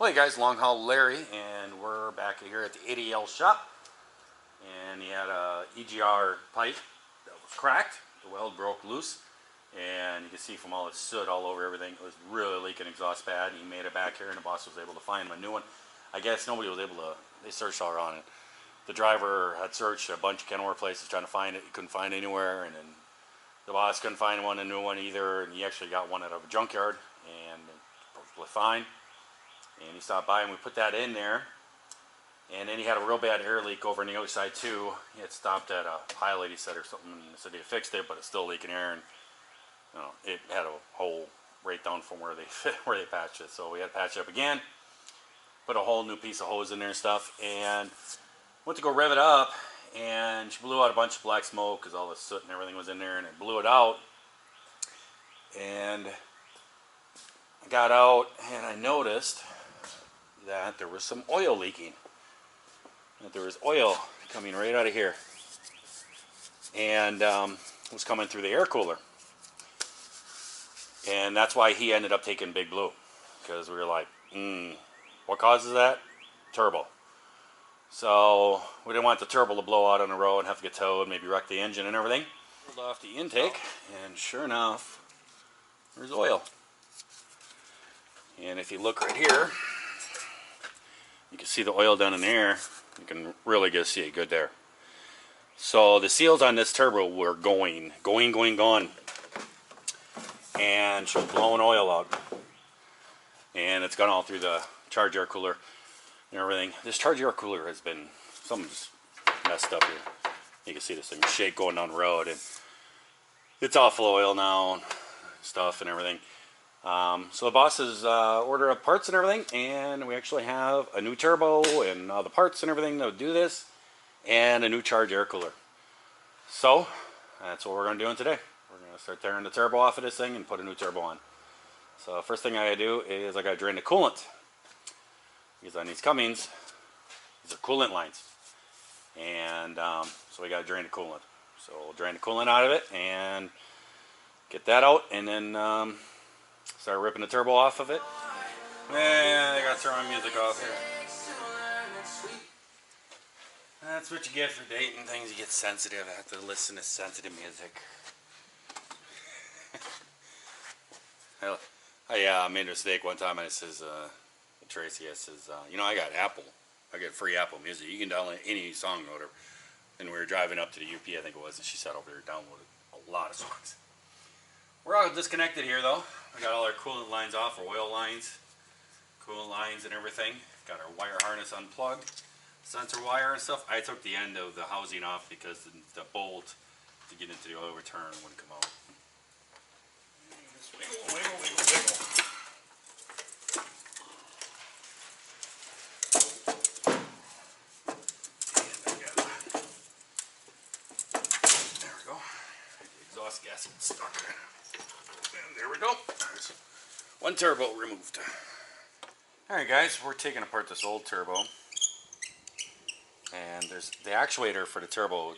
Hey guys, LongHaul Larry, and we're back here at the ADL shop. And he had a EGR pipe that was cracked. The weld broke loose, and you can see from all the soot all over everything, it was really leaking exhaust pad. He made it back here, and the boss was able to find him a new one. I guess nobody was able to. They searched all around it. The driver had searched a bunch of Kenworth places trying to find it. He couldn't find it anywhere, and then the boss couldn't find a new one either. And he actually got one out of a junkyard, and perfectly fine. And he stopped by and we put that in there. And then he had a real bad air leak over on the other side too. He had stopped at a pilot, he said, or something, and said he had fixed it, but it's still leaking air, and it had a hole right down from where they patched it. So we had to patch it up again, put a whole new piece of hose in there and stuff, and went to go rev it up, and she blew out a bunch of black smoke because all the soot and everything was in there, and it blew it out. And I got out and I noticed that there was some oil leaking. That there was oil coming right out of here. And it was coming through the air cooler. And that's why he ended up taking Big Blue. Because we were like, what causes that? Turbo. So we didn't want the turbo to blow out on the road and have to get towed, maybe wreck the engine and everything. Pulled off the intake, and sure enough, there's oil. And if you look right here, you can see the oil down in there. You can really get to see it good there. So the seals on this turbo were going. And she was blowing oil out. And it's gone all through the charge air cooler and everything. This charge air cooler has been, something's messed up here. You can see this thing shake going down the road. And it's all full of oil now and stuff and everything. So the boss has ordered up parts and everything, and we actually have a new turbo and all the parts and everything that would do this, and a new charge air cooler. So that's what we're going to do today. We're going to start tearing the turbo off of this thing and put a new turbo on. So first thing I got to do is I got to drain the coolant, because on these Cummins, these are coolant lines, and so we got to drain the coolant. So we'll drain the coolant out of it and get that out, and then start ripping the turbo off of it. Man, I gotta turn my music off here. That's what you get for dating things. You get sensitive. I have to listen to sensitive music. I made a mistake one time, and it says, Tracy, it says, I got Apple. I get free Apple Music. You can download any song or whatever. And we were driving up to the UP, I think it was, and she sat over there and downloaded a lot of songs. We're all disconnected here though. We got all our coolant lines off, our oil lines, coolant lines and everything. Got our wire harness unplugged, sensor wire and stuff. I took the end of the housing off because the bolt to get into the oil return wouldn't come out. Just wiggle. There we go. The exhaust gasket stuck. And there we go. There's one turbo removed. Alright guys, we're taking apart this old turbo. And there's the actuator for the turbo.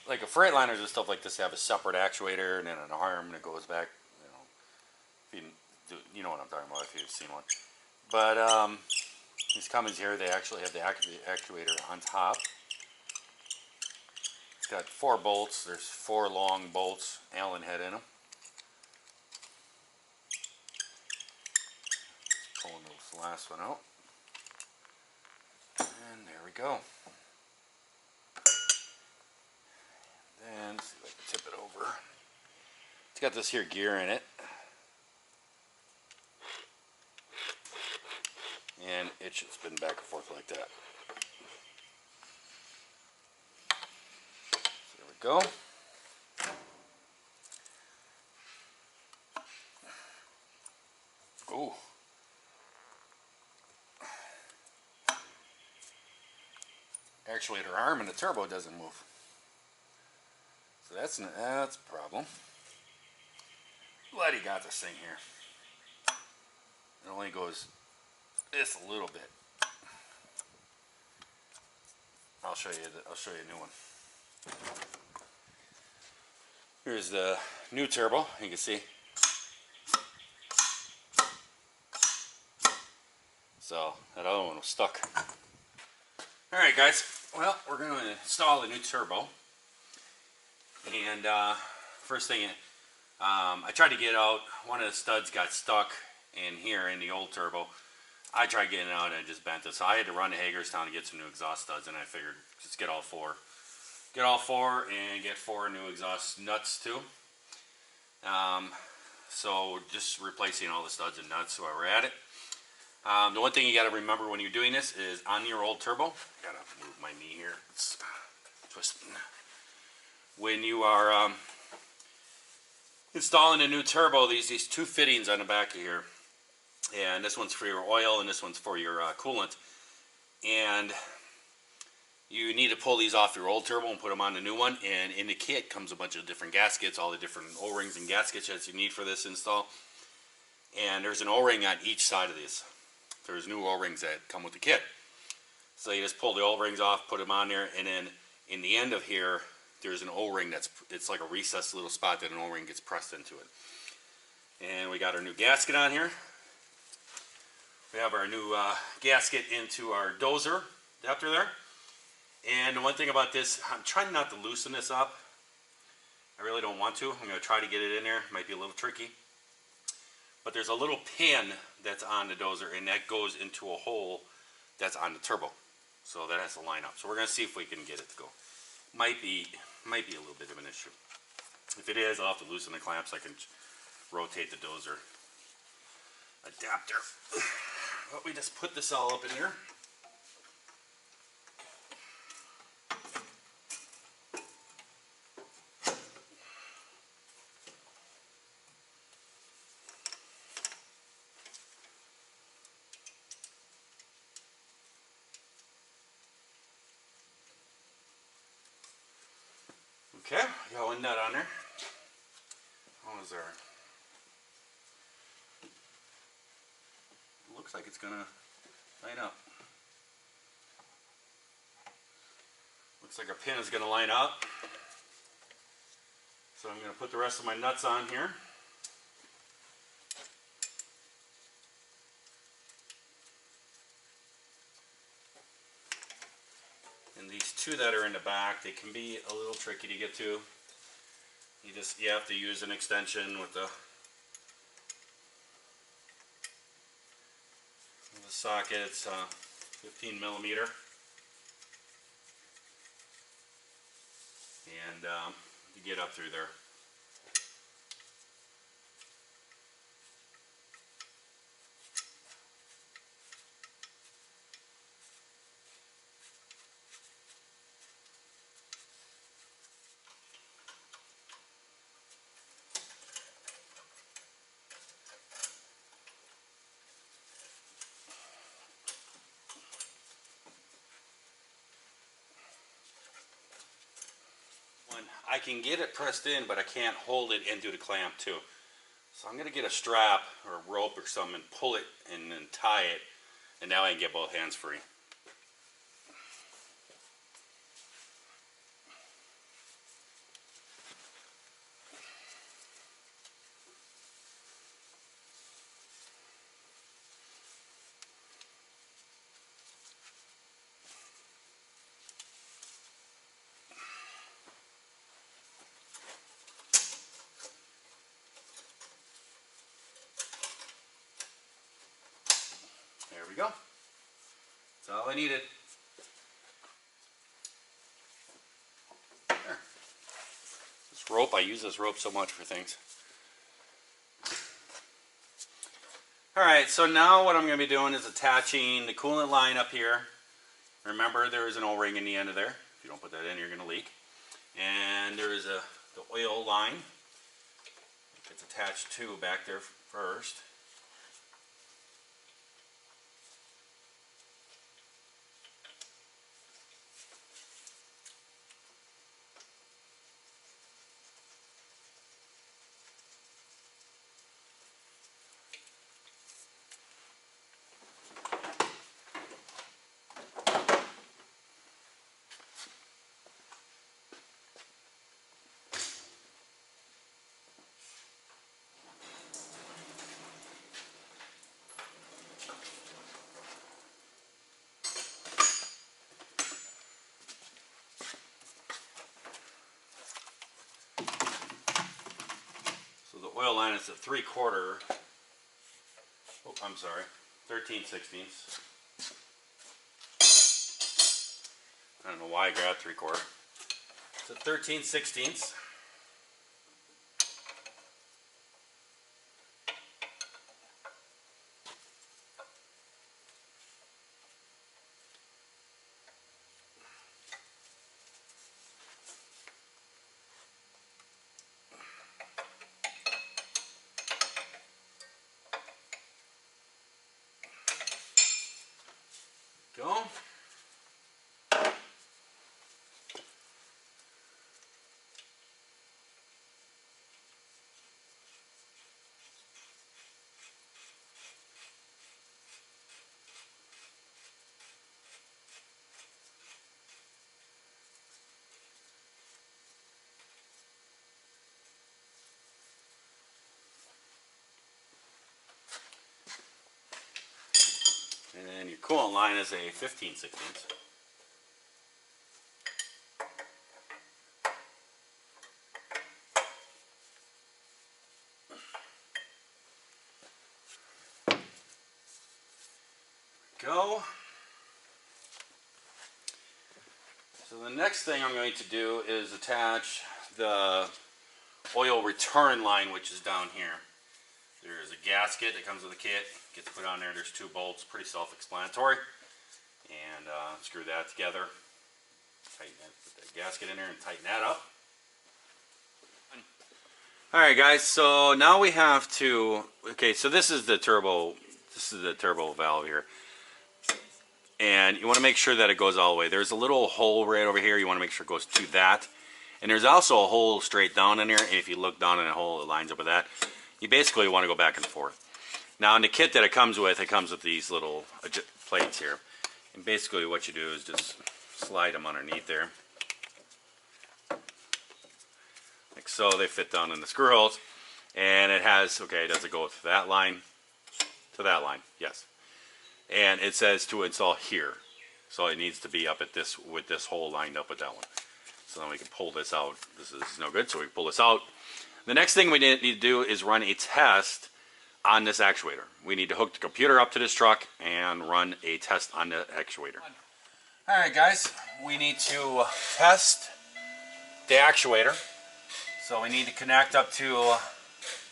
Like a Freightliners and stuff like this have a separate actuator and then an arm that goes back. You know what I'm talking about if you've seen one. But these Cummins here, they actually have the actuator on top. It's got 4 bolts. There's 4 long bolts, Allen head in them. Pulling this last one out, and there we go. Then see if I can tip it over. It's got this here gear in it, and it should spin back and forth like that. So there we go. Ooh. Actuator arm and the turbo doesn't move. So that's a problem. Glad he got this thing here. It only goes this a little bit. I'll show you a new one. Here's the new turbo. You can see So that other one was stuck. Alright guys, well, we're going to install a new turbo. And first thing, I tried to get out, one of the studs got stuck in here in the old turbo. I tried getting it out and it just bent it. So I had to run to Hagerstown to get some new exhaust studs, and I figured just get all four. Get all four and get 4 new exhaust nuts too. So just replacing all the studs and nuts while we're at it. The one thing you got to remember when you're doing this is on your old turbo, I gotta move my knee here, it's twisting. When you are installing a new turbo, these 2 fittings on the back of here, and this one's for your oil and this one's for your coolant, and you need to pull these off your old turbo and put them on the new one. And in the kit comes a bunch of different gaskets, all the different O-rings and gaskets that you need for this install. And there's an O-ring on each side of these. There's new O-rings that come with the kit. So you just pull the O-rings off, put them on there, and then in the end of here, there's an O-ring it's like a recessed little spot that an O-ring gets pressed into it. And we got our new gasket on here. We have our new gasket into our dozer adapter there. And the one thing about this, I'm trying not to loosen this up. I really don't want to. I'm going to try to get it in there. It might be a little tricky. But there's a little pin that's on the dozer, and that goes into a hole that's on the turbo. So that has to line up. So we're going to see if we can get it to go. Might be a little bit of an issue. If it is, I'll have to loosen the clamps. I can rotate the dozer adapter. But we just put this all up in here. Okay, got one nut on there. What was there? Looks like it's gonna line up. Looks like our pin is gonna line up. So I'm gonna put the rest of my nuts on here. And these 2 that are in the back, they can be a little tricky to get to. You have to use an extension with the socket. It's 15 millimeter, and to get up through there. I can get it pressed in, but I can't hold it into the clamp too. So I'm going to get a strap or a rope or something and pull it and then tie it, and now I can get both hands free. There we go. That's all I needed. There. This rope, I use this rope so much for things. Alright, so now what I'm going to be doing is attaching the coolant line up here. Remember, there is an O-ring in the end of there. If you don't put that in, you're going to leak. And there is the oil line. It's attached to back there first. oil line is a 3/4. Oh, I'm sorry, 13/16. I don't know why I grabbed 3/4. It's a 13/16. Go. And then your coolant line is a 15/16. Go. So the next thing I'm going to do is attach the oil return line, which is down here. There's a gasket that comes with the kit, gets put on there. There's 2 bolts, pretty self-explanatory. And screw that together. Tighten that, put that gasket in there and tighten that up. Alright guys, so now we have to, okay, so this is the turbo valve here. And you want to make sure that it goes all the way. There's a little hole right over here, you want to make sure it goes to that. And there's also a hole straight down in there, and if you look down in a hole, it lines up with that. You basically want to go back and forth. Now in the kit that it comes with these little plates here. And basically what you do is just slide them underneath there. Like so, they fit down in the screw holes. And it has, okay, does it go to that line? To that line, yes. And it says to install here. So it needs to be up at this, with this hole lined up with that one. So then we can pull this out. This is no good, so we can pull this out. The next thing we need to do is run a test on this actuator. We need to hook the computer up to this truck and run a test on the actuator. Alright guys, we need to test the actuator. So we need to connect up to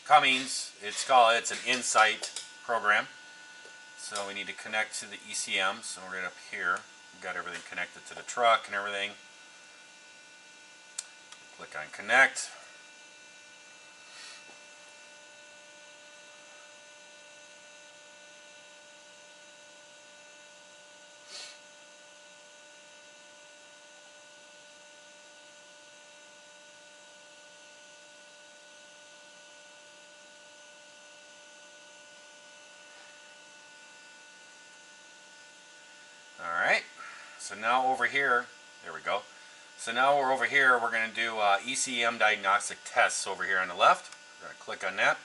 Cummins. It's an Insight program. So we need to connect to the ECM. So we're right up here. We've got everything connected to the truck and everything. Click on connect. Alright, so now over here, there we go. So now we're over here, we're going to do ECM diagnostic tests over here on the left. We're going to click on that.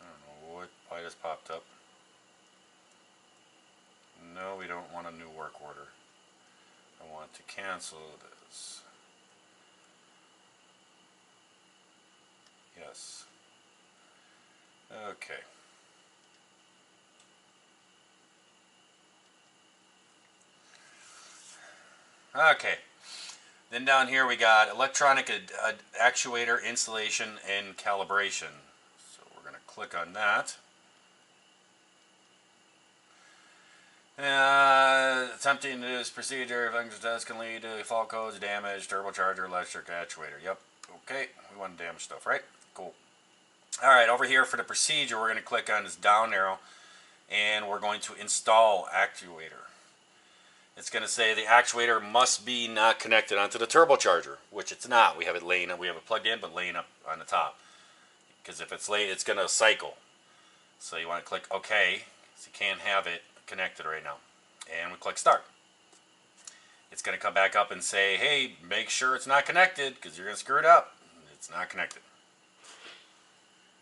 I don't know why this popped up. No, we don't want a new work order. I want to cancel this. Yes. Okay. Okay. Then down here we got electronic actuator installation and calibration. So we're going to click on that. Attempting to do this procedure, if test can lead to fault codes, damage, turbocharger, electric actuator. Yep. Okay. We want to damage stuff, right? Cool. Alright, over here for the procedure, we're going to click on this down arrow and we're going to install actuator. It's going to say the actuator must be not connected onto the turbocharger, which it's not. We have it plugged in, but laying up on the top. Because if it's laid, it's going to cycle. So you want to click OK, so you can't have it connected right now. And we click start. It's going to come back up and say, hey, make sure it's not connected because you're going to screw it up. It's not connected.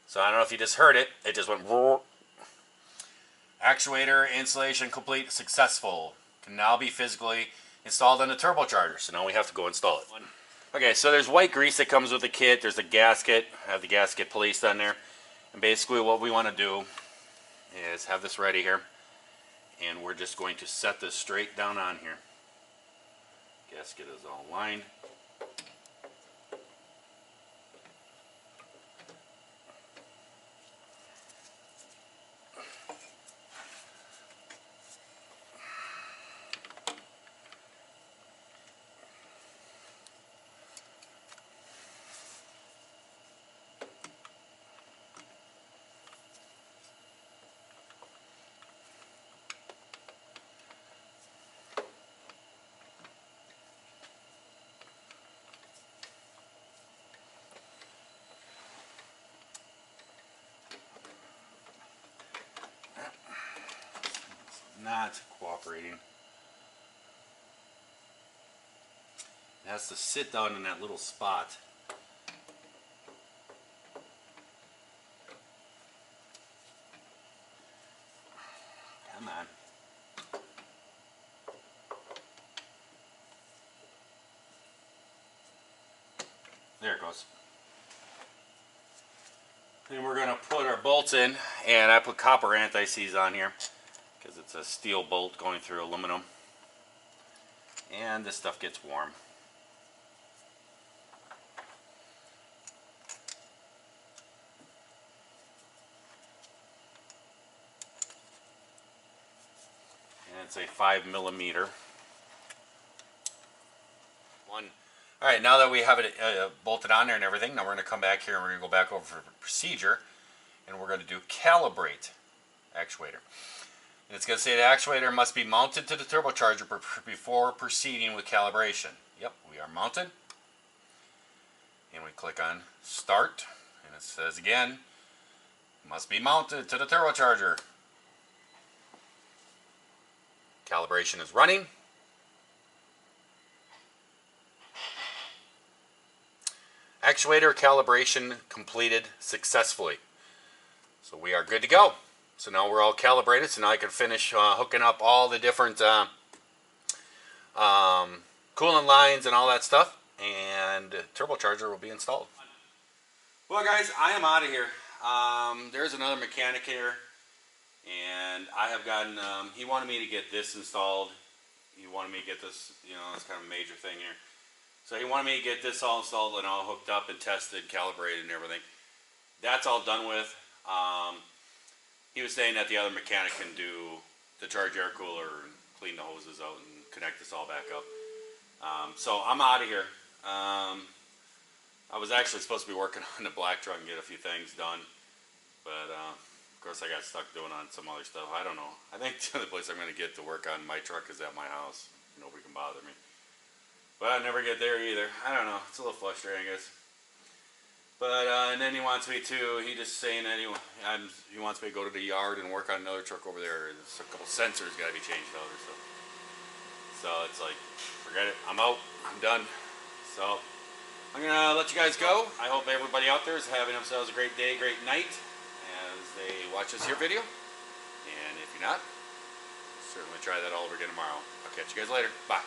So I don't know if you just heard it. It just went. Actuator installation complete, successful. can now be physically installed on the turbocharger. So now we have to go install it. Okay, so there's white grease that comes with the kit. There's a gasket. I have the gasket placed on there. And basically what we want to do is have this ready here. And we're just going to set this straight down on here. Gasket is all lined. Not cooperating. It has to sit down in that little spot. Come on. There it goes. Then we're going to put our bolts in, and I put copper anti-seize on here because it's a steel bolt going through aluminum, and this stuff gets warm. And it's a 5mm one. Alright, now that we have it bolted on there and everything, now we're going to come back here and we're going to go back over for procedure, and we're going to do calibrate actuator. And it's going to say the actuator must be mounted to the turbocharger before proceeding with calibration. Yep, we are mounted. And we click on start, and it says again, must be mounted to the turbocharger. Calibration is running. Actuator calibration completed successfully. So we are good to go. So now we're all calibrated, so now I can finish hooking up all the different coolant lines and all that stuff, and the turbocharger will be installed. Well guys, I am out of here. There's another mechanic here, and I have gotten, he wanted me to get this installed. He wanted me to get this, you know, it's kind of a major thing here. So he wanted me to get this all installed and all hooked up and tested, calibrated and everything. That's all done with. He was saying that the other mechanic can do the charge air cooler and clean the hoses out and connect this all back up. So I'm out of here. I was actually supposed to be working on the black truck and get a few things done, but of course I got stuck doing on some other stuff. I don't know. I think the only place I'm going to get to work on my truck is at my house. Nobody can bother me. But I never get there either. I don't know. It's a little frustrating, I guess. But and then he wants me to. He just saying that he wants me to go to the yard and work on another truck over there. There's a couple sensors got to be changed out or so. So it's like, forget it. I'm out. I'm done. So I'm gonna let you guys go. I hope everybody out there is having themselves a great day, great night as they watch this here video. And if you're not, certainly try that all over again tomorrow. I'll catch you guys later. Bye.